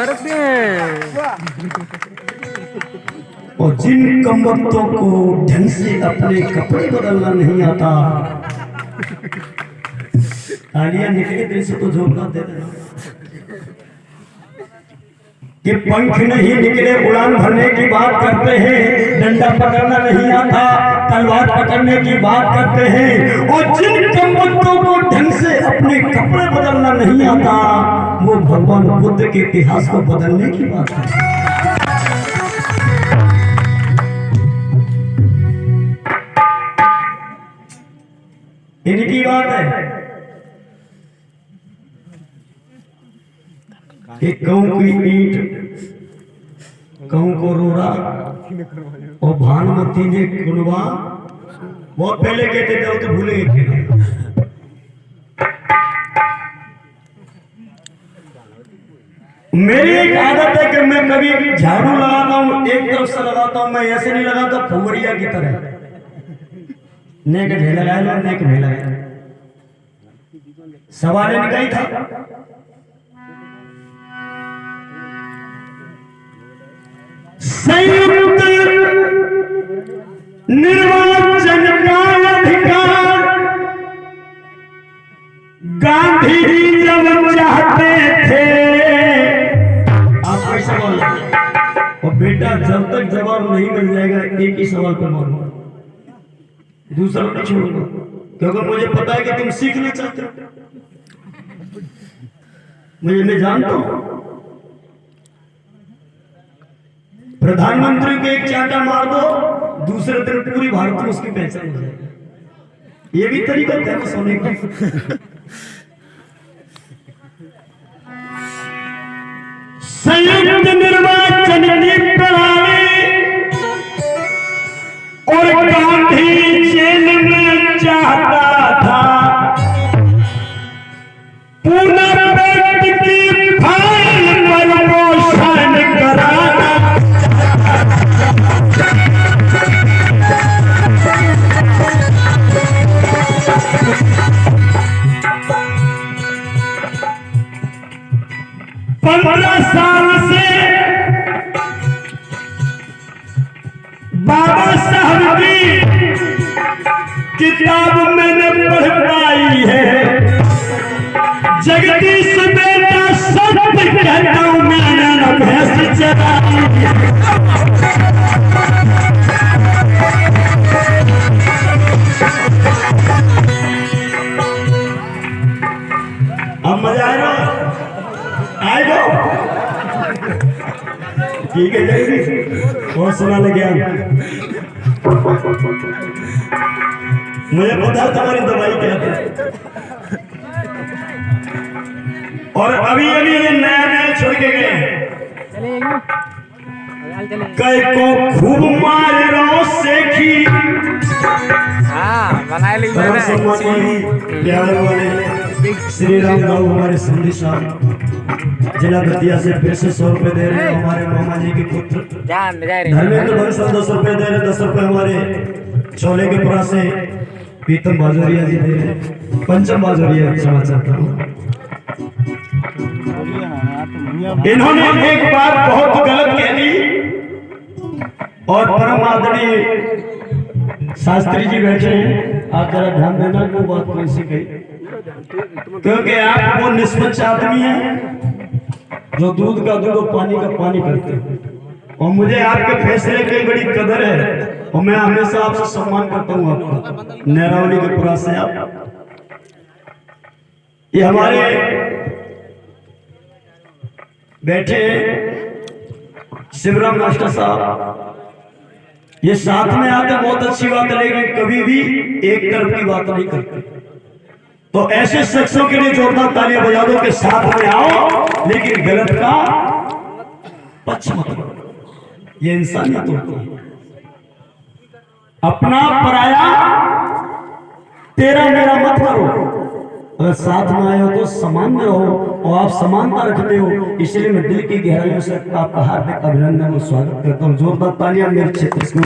करते हैं। और जिन कमबख्तों को ढंग से अपने कपड़े बदलना नहीं आता, तालियां निकले दिल से तो जोरदार दे देना। कि पंख नहीं निकले उड़ान भरने की बात करते हैं, डंडा पकड़ना नहीं आता तलवार पकड़ने की बात करते हैं। और जिन कमबख्तों को ढंग से अपने कपड़े बदलना नहीं आता, वो भगवान बुद्ध के इतिहास को बदलने की बात करते हैं। इनकी बात है कि कहूं की ईंट कहूं को रोड़ा और भानुमती ने कुनवा। बहुत पहले कहते थे, तो भूले गए। मेरी एक आदत है कि मैं कभी झाड़ू लगाता हूं एक तरफ से लगाता हूं, मैं ऐसे नहीं लगाता फुवरिया की तरह। नेक ढेर लगाया लो, नेक ढेर लगाया। सवाल इनका ही था। संयुक्त निर्वाचन का अधिकार गांधी जी जब चाहते थे। आप कोई सवाल, और बेटा जब तक जवाब नहीं मिल जाएगा एक ही सवाल पर मारूंगा, दूसरा नहीं छोड़ूंगा, क्योंकि मुझे पता है कि तुम सीखना चाहते हो। मैं जानता हूं। प्रधानमंत्री को एक चांटा मार दो, दूसरे दिन पूरी भारत में उसकी पहचान हो जाएगी। ये भी तरीका है सोने का। संयुक्त निर्वाचन की प्रणाली और गांधी जेल में चाहता था पुनर्व्यक्त की फाइल पर मोशन कराना। पंद्रह साल से बाबा साहब की किताब मैंने पढ़ पाई है। जगदीश बेटा सत्य कहता हूं, मैंने न भैंस चराई। अब मजा आएगा, आएगा ठीक है। जगदीश और सुना लगे, मुझे पता तुम्हारी दवाई क्या थी। और अभी अभी ये नया नया छोड़ के गए। कई को खूब मार रो सेखी। बना ली प्यारे वाले श्री राम राव हमारे संदेशा जिला दतिया से फिर से 100 रुपए दे रहे हैं हमारे मामा जी के पुत्र धर्मेंद्र भाई साहब 10 रुपए दे रहे। 10 रुपए हमारे छोले के पुरा से पीतम बाजोरिया जी दे रहे। पंचम बाजोरिया क्षमा चाहता हूँ। इन्होंने एक बात बहुत गलत कह दी और परम आदरणीय शास्त्री जी बैठे हैं, आप जरा ध्यान देना वो बात कौन सी कही, क्योंकि आप वो निष्पक्ष आदमी है जो दूध का दूध और पानी का पानी करते हैं। और मुझे आपके फैसले की बड़ी कदर है और मैं हमेशा आपसे सम्मान करता हूँ। आपका नहरावली के पुरा से आप ये हमारे बैठे शिवराम मास्टर साहब, ये साथ में आते बहुत अच्छी बात है, लेकिन कभी भी एक तरफ की बात नहीं करते। तो ऐसे शख्सों के लिए जोरदार तालियां बजा दो कि साथ में आओ लेकिन गलत का पक्ष मत लो। ये इंसानियत होती है। अपना पराया तेरा मेरा मत करो। अगर साथ में आए हो तो समान में रहो और आप समानता रखते हो, इसलिए मैं दिल की गहराइयों से आपका हार्दिक अभिनंदन और स्वागत करता हूँ। जोरदार तालियां मेरे क्षेत्र से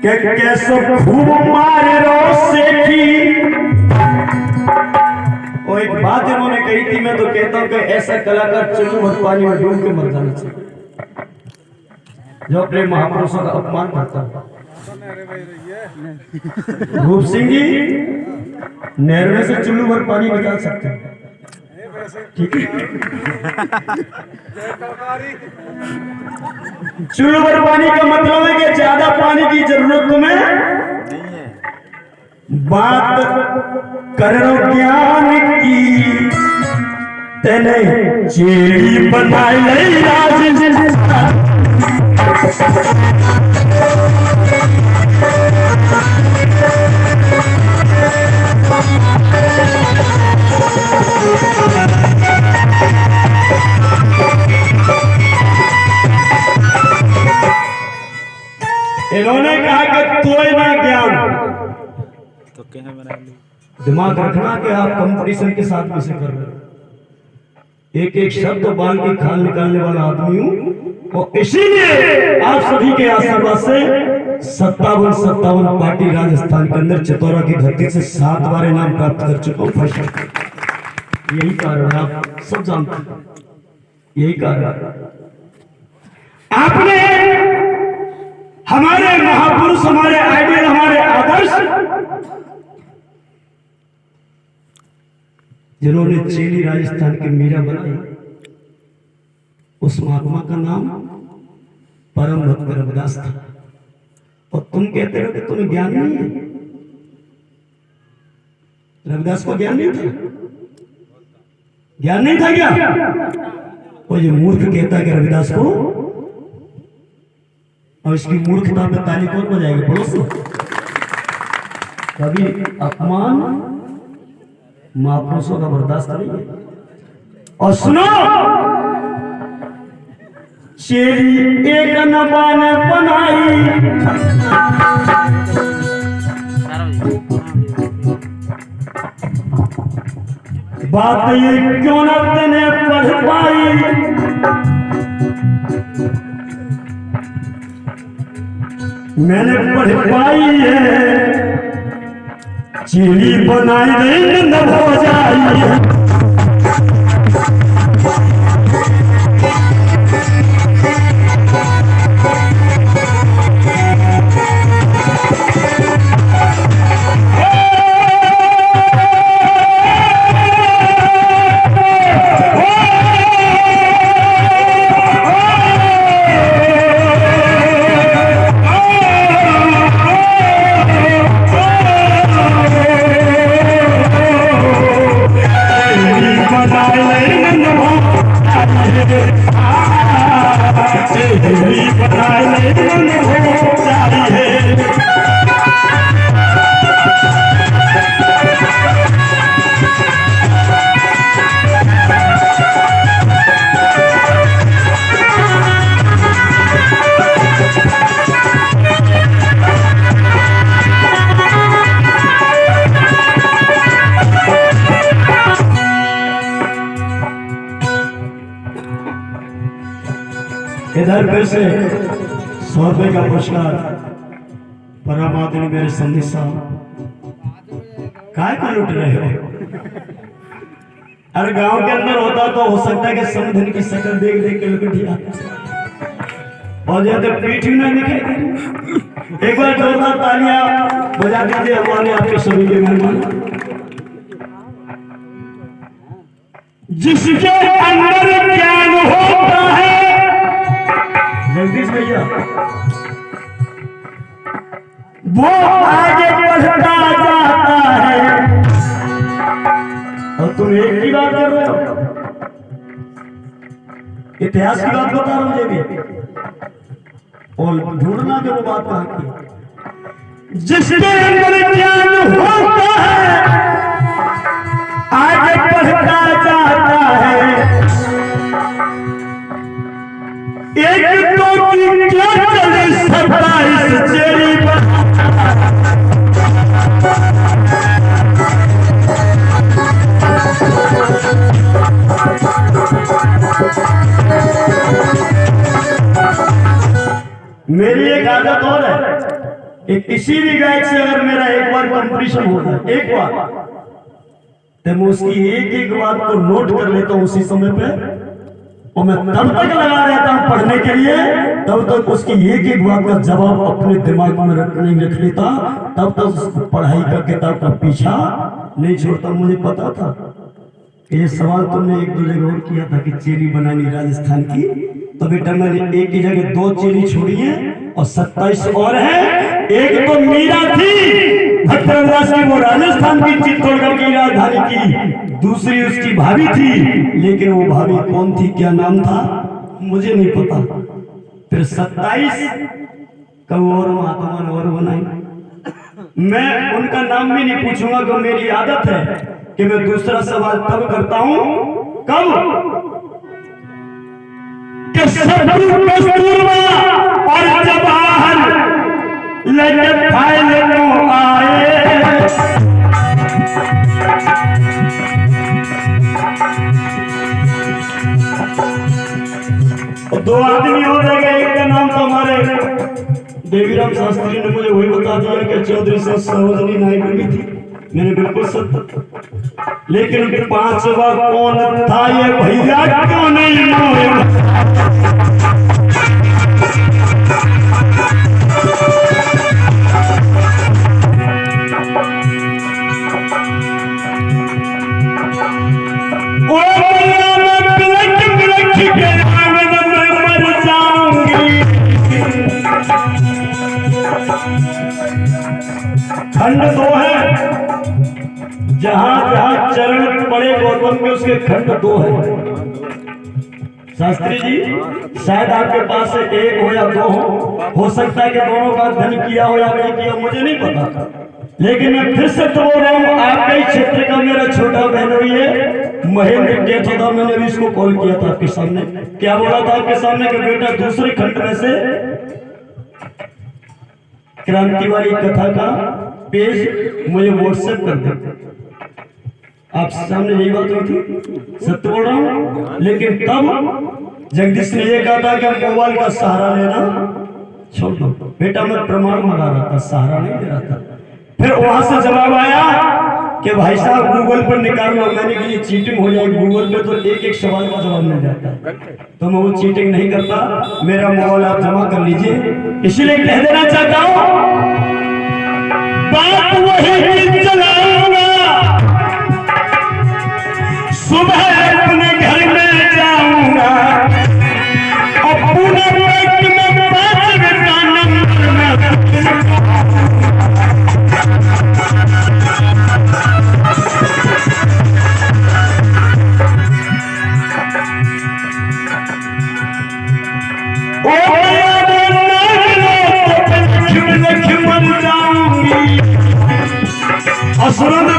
कैसे खूब मारे रो सेठी वो एक बात इन्होंने कही थी, मैं तो कहता हूँ कि ऐसा कलाकार चुल्लू भर पानी में डूब के मर जाना चाहिए जो अपने महापुरुषों का अपमान करता है। रूप सिंह जी नहर में से चुल्लू भर पानी निकाल सकते हैं, ठीक है। चुल्लू भर पानी का मतलब है कि ज्यादा पानी की जरूरत तुम्हें नहीं है। बात करो ज्ञान की तेने चेली बनाई राज इन्होंने कहा कि तोय ना ज्ञान, तो दिमाग रखना कि आप कंपटीशन के साथ में से कर रहे हो। एक एक शब्द बाल की खाल निकालने वाला आदमी हूं और इसीलिए आप सभी के आशीर्वाद से 57 पार्टी राजस्थान के अंदर चितौरा की धरती से 7 बार इनाम प्राप्त कर चुका हूं फर्स्ट। यही कारण है, आप सब जानते हैं, यही कारण आपने हमारे महापुरुष, हमारे आइडियल, हमारे आदर्श जिन्होंने चेली राजस्थान के मीरा बनाई, उस महात्मा का नाम परम भक्त रविदास था। और तुम कहते हो कि तुम्हें ज्ञान नहीं है। रविदास को ज्ञान नहीं था, ज्ञान नहीं था क्या? वो जो मूर्ख कहता है कि रविदास को, और इसकी मूर्खता पे ताली कौन बजाएगी? पड़ोस। कभी अपमान महापुरुषों का बर्दाश्त नहीं है। और सुनो, चेली एक नबान बनाई, बात ये क्यों न तने पढ़ पाई, मैंने पढ़ पाई है, चेली बनाई न हो जाई। इधर पे से 100 रुपए का पुरस्कार परमात्मा ने मेरे संदेश काय को लूट रहे हो? अरे गांव के अंदर होता तो हो सकता है कि समधन की शक्ल देख देख के लुटिया और जैसे पीठ ही नहीं दिखाई दे। एक बार जोरदार तालियां बजा दीजिए हमारे आपके सभी के मेहमान। जिसके अंदर ज्ञान होता है, जगदीश भैया, वो आगे बढ़ता जाता है। और तुम एक की बात कर रहे हो, इतिहास की बात बता रहा हूं मुझे भी, और ढूंढना कि वो बात कहां की। जिसके अंदर ज्ञान होता है आगे बढ़ता जाता है। एक तो की क्या चले 27 चेली मेरी एक आदत और है कि किसी भी गायक से अगर मेरा एक बार कंपटीशन होता है, एक बार, तो मैं उसकी एक एक बात को नोट कर लेता हूँ उसी समय पे, और मैं तब तक लगा रहता हूँ पढ़ने के लिए, तब तक उसकी एक एक बात का जवाब अपने दिमाग में रख लेता, तब तक उसको पढ़ाई का किताब का पीछा नहीं छोड़ता। मुझे पता था ये सवाल तुमने एक दो जगह और किया था कि चेरी बनानी राजस्थान की, तो बेटा मैंने एक ही जगह 2 चेरी छोड़ी है और 27 और है। एक तो मीरा थी भद्रदास की, वो राजस्थान की चित्तौड़गढ़ की राजधानी की, दूसरी उसकी भाभी थी, लेकिन वो भाभी कौन थी, क्या नाम था मुझे नहीं पता। फिर 27 कब और महात्मा और बनाई, मैं उनका नाम भी नहीं पूछूंगा, तो मेरी आदत है कि मैं दूसरा सवाल तब करता हूं कब कि कस्तूरबा और जवाहर लजत फाइल को आए। दो आदमी हो रह गए, एक का नाम तो हमारे देवीराम शास्त्री ने मुझे वही बता दिया कि चौधरी से सरोजनी नायक भी थी, मैंने बिल्कुल सत्य, लेकिन 5वां कौन था ये भैया क्यों नहीं मालूम। खंड 2 है, जहां जहां चरण पड़े गौतम के उसके खंड 2 है। शास्त्री जी शायद आपके पास एक हो या 2 हो सकता है कि दोनों का अध्ययन किया हो या नहीं किया, मुझे नहीं पता, लेकिन मैं फिर से तो बोल रहा हूँ, आपके ही क्षेत्र का मेरा छोटा बहन हुई है महेंद्र के था, मैंने भी इसको कॉल किया था आपके सामने, क्या बोला था आपके सामने कि बेटा दूसरे खंड में से क्रांति वाली कथा का पेज मुझे व्हाट्सएप कर दे। आप सामने यही बात हुई थी, सत्य बोल रहा हूं, लेकिन तब जगदीश ने ये कहा था कि मोबाइल का सहारा लेना छोड़ दो। बेटा मैं प्रमाण मंगा रहा था, सहारा नहीं दे रहा था। फिर वहां से जवाब आया कि भाई साहब गूगल पर निकाल लो, मैंने कि ये चीटिंग हो जाएगी, गूगल पे तो एक एक सवाल का जवाब मिल जाता है, तो मैं वो चीटिंग नहीं करता, मेरा मोबाइल आप जमा कर लीजिए। इसलिए कह देना चाहता हूं बात वही चलाऊंगा, सुबह अपने घर में जाऊंगा, अपने पेट में 5 का नंबर में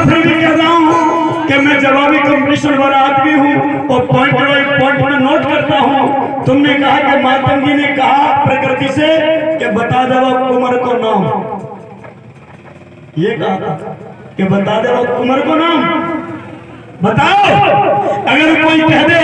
फिर भी कह रहा हूं कि मैं जवाबी कंपटीशन वाला आदमी हूं और पॉइंट नोट करता हूं। तुमने कहा कि मातंगी ने कहा प्रकृति से कि बता दो कुमार को नाम, ये कहा था कि बता दो कुमार को नाम बताओ। अगर कोई कह दे